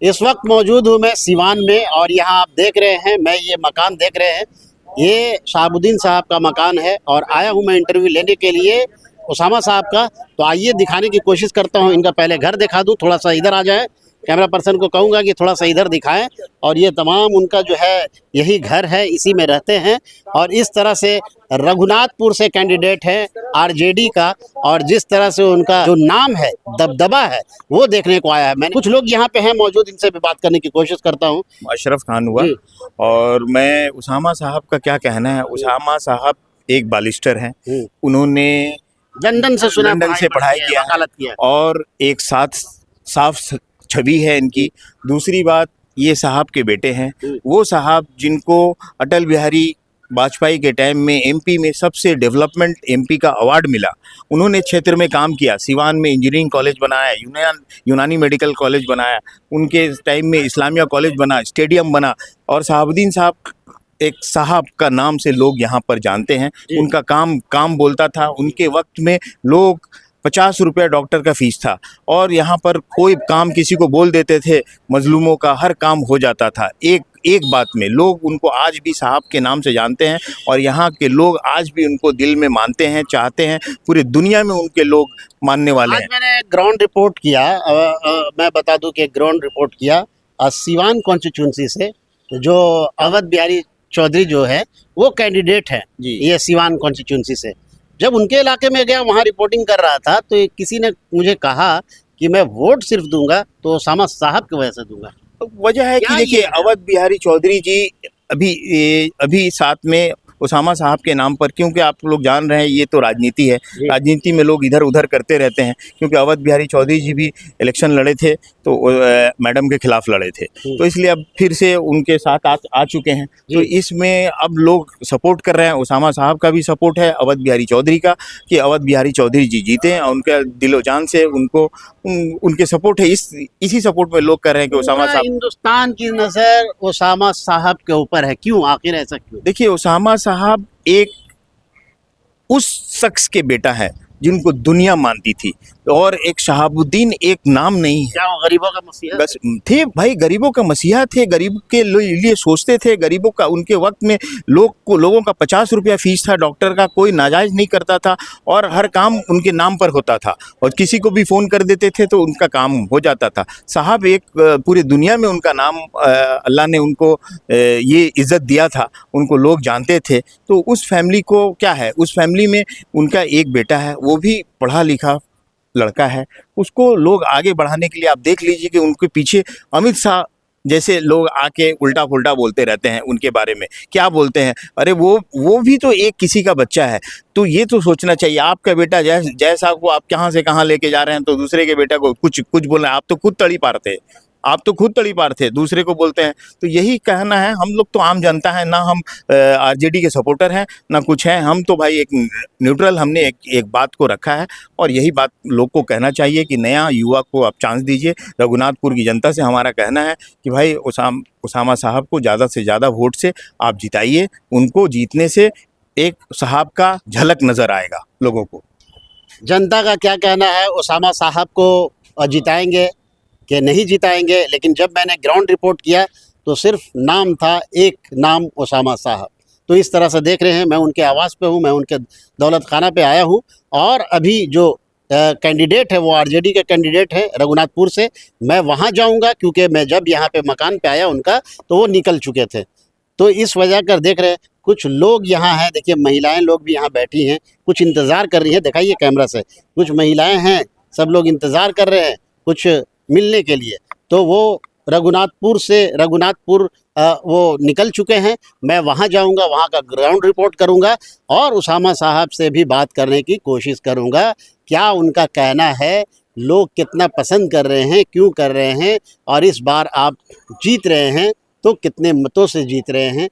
इस वक्त मौजूद हूँ मैं सिवान में और यहाँ आप देख रहे हैं, मैं ये मकान देख रहे हैं, ये शहाबुद्दीन साहब का मकान है और आया हूँ मैं इंटरव्यू लेने के लिए उसामा साहब का। तो आइए दिखाने की कोशिश करता हूँ, इनका पहले घर दिखा दूँ, थोड़ा सा इधर आ जाए। कैमरा पर्सन को कहूँगा कि थोड़ा सा इधर दिखाएं। और ये तमाम उनका जो है यही घर है, इसी में रहते हैं। और इस तरह से रघुनाथपुर से कैंडिडेट है आरजेडी का, और जिस तरह से उनका जो नाम है, दबदबा है, वो देखने को आया है। मैंने कुछ लोग यहाँ पे हैं मौजूद, इनसे भी बात करने की कोशिश करता हूँ। अशरफ खान हुआ। और मैं उसामा साहब का क्या कहना है, उसामा साहब एक बालिस्टर हैं। उन्होंने लंदन से सुना, लंदन से पढ़ाई किया और एक साफ छवि है इनकी। दूसरी बात, ये साहब के बेटे हैं, वो साहब जिनको अटल बिहारी वाजपेयी के टाइम में एमपी में सबसे डेवलपमेंट एमपी का अवार्ड मिला। उन्होंने क्षेत्र में काम किया, सिवान में इंजीनियरिंग कॉलेज बनाया, यूनानी मेडिकल कॉलेज बनाया, उनके टाइम में इस्लामिया कॉलेज बना, स्टेडियम बना। और शहाबुद्दीन साहब एक साहब का नाम से लोग यहाँ पर जानते हैं। उनका काम बोलता था। उनके वक्त में लोग 50 रुपये डॉक्टर का फीस था और यहाँ पर कोई काम किसी को बोल देते थे, मजलूमों का हर काम हो जाता था। एक बात में लोग उनको आज भी साहब के नाम से जानते हैं और यहाँ के लोग आज भी उनको दिल में मानते हैं, चाहते हैं। पूरी दुनिया में उनके लोग मानने वाले हैं। मैंने ग्राउंड रिपोर्ट किया, मैं बता दूं कि ग्राउंड रिपोर्ट किया सिवान कॉन्स्टिट्यूंसी से। जो अवध बिहारी चौधरी जो है वो कैंडिडेट है ये सिवान कॉन्स्टिट्यूंसी से। जब उनके इलाके में गया, वहाँ रिपोर्टिंग कर रहा था, तो किसी ने मुझे कहा कि मैं वोट सिर्फ दूंगा तो उसामा साहब की वजह से दूंगा। वजह है कि देखिए, अवध बिहारी चौधरी जी अभी साथ में उसामा साहब के नाम पर, क्योंकि आप लोग जान रहे हैं ये तो राजनीति है, राजनीति में लोग इधर उधर करते रहते हैं। क्योंकि अवध बिहारी चौधरी जी भी इलेक्शन लड़े थे तो मैडम के खिलाफ लड़े थे, तो इसलिए अब फिर से उनके साथ आ चुके हैं। तो इसमें अब लोग सपोर्ट कर रहे हैं। उसामा साहब का भी सपोर्ट है अवध बिहारी चौधरी का कि अवध बिहारी चौधरी जी जीते हैं, और उनका दिलो जान से उनके सपोर्ट है। इसी सपोर्ट में लोग कर रहे हैं कि उसामा साहब। हिंदुस्तान की नजर उसामा साहब के ऊपर है, क्यों, आखिर ऐसा क्यों? देखिए, उसामा साहब एक उस शख्स के बेटा है जिनको दुनिया मानती थी, और एक शहाबुद्दीन एक नाम नहीं है। क्या वो गरीबों का मसीहा बस थे भाई, गरीबों का मसीहा थे, गरीब के लिए सोचते थे। गरीबों का उनके वक्त में लोगों का 50 रुपया फीस था डॉक्टर का, कोई नाजायज़ नहीं करता था और हर काम उनके नाम पर होता था। और किसी को भी फ़ोन कर देते थे तो उनका काम हो जाता था। साहब एक पूरी दुनिया में उनका नाम, अल्लाह ने उनको ये इज़्ज़त दिया था, उनको लोग जानते थे। तो उस फैमिली को क्या है, उस फैमिली में उनका एक बेटा है, वो भी पढ़ा लिखा लड़का है। उसको लोग आगे बढ़ाने के लिए आप देख लीजिए कि उनके पीछे अमित शाह जैसे लोग आके उल्टा पुल्टा बोलते रहते हैं उनके बारे में। क्या बोलते हैं, अरे वो भी तो एक किसी का बच्चा है। तो ये तो सोचना चाहिए, आपका बेटा जैसा को आप कहाँ से कहाँ लेके जा रहे हैं, तो दूसरे के बेटा को कुछ बोलना है। आप तो खुद तड़ी पार थे, दूसरे को बोलते हैं। तो यही कहना है, हम लोग तो आम जनता है ना, हम आरजेडी के सपोर्टर हैं ना कुछ हैं। हम तो भाई एक न्यूट्रल, हमने एक बात को रखा है और यही बात लोग को कहना चाहिए कि नया युवा को आप चांस दीजिए। रघुनाथपुर की जनता से हमारा कहना है कि भाई उसामा साहब को ज़्यादा से ज़्यादा वोट से आप जिताइए। उनको जीतने से एक साहब का झलक नज़र आएगा लोगों को। जनता का क्या कहना है, उसामा साहब को जिताएंगे कि नहीं जिताएंगे? लेकिन जब मैंने ग्राउंड रिपोर्ट किया तो सिर्फ नाम था, एक नाम, उसामा साहब। तो इस तरह से देख रहे हैं, मैं उनके आवास पे हूँ, मैं उनके दौलत खाना पे आया हूँ। और अभी जो कैंडिडेट है वो आरजेडी के कैंडिडेट है रघुनाथपुर से। मैं वहाँ जाऊँगा क्योंकि मैं जब यहाँ पे मकान पे आया उनका तो वो निकल चुके थे। तो इस वजह कर देख रहे हैं, कुछ लोग यहाँ हैं, देखिए महिलाएं लोग भी यहाँ बैठी हैं, कुछ इंतज़ार कर रही हैं। दिखाइए कैमरा से, कुछ महिलाएं हैं, सब लोग इंतज़ार कर रहे हैं कुछ मिलने के लिए। तो वो रघुनाथपुर वो निकल चुके हैं। मैं वहाँ जाऊँगा, वहाँ का ग्राउंड रिपोर्ट करूँगा और उसामा साहब से भी बात करने की कोशिश करूँगा। क्या उनका कहना है, लोग कितना पसंद कर रहे हैं, क्यों कर रहे हैं, और इस बार आप जीत रहे हैं तो कितने मतों से जीत रहे हैं।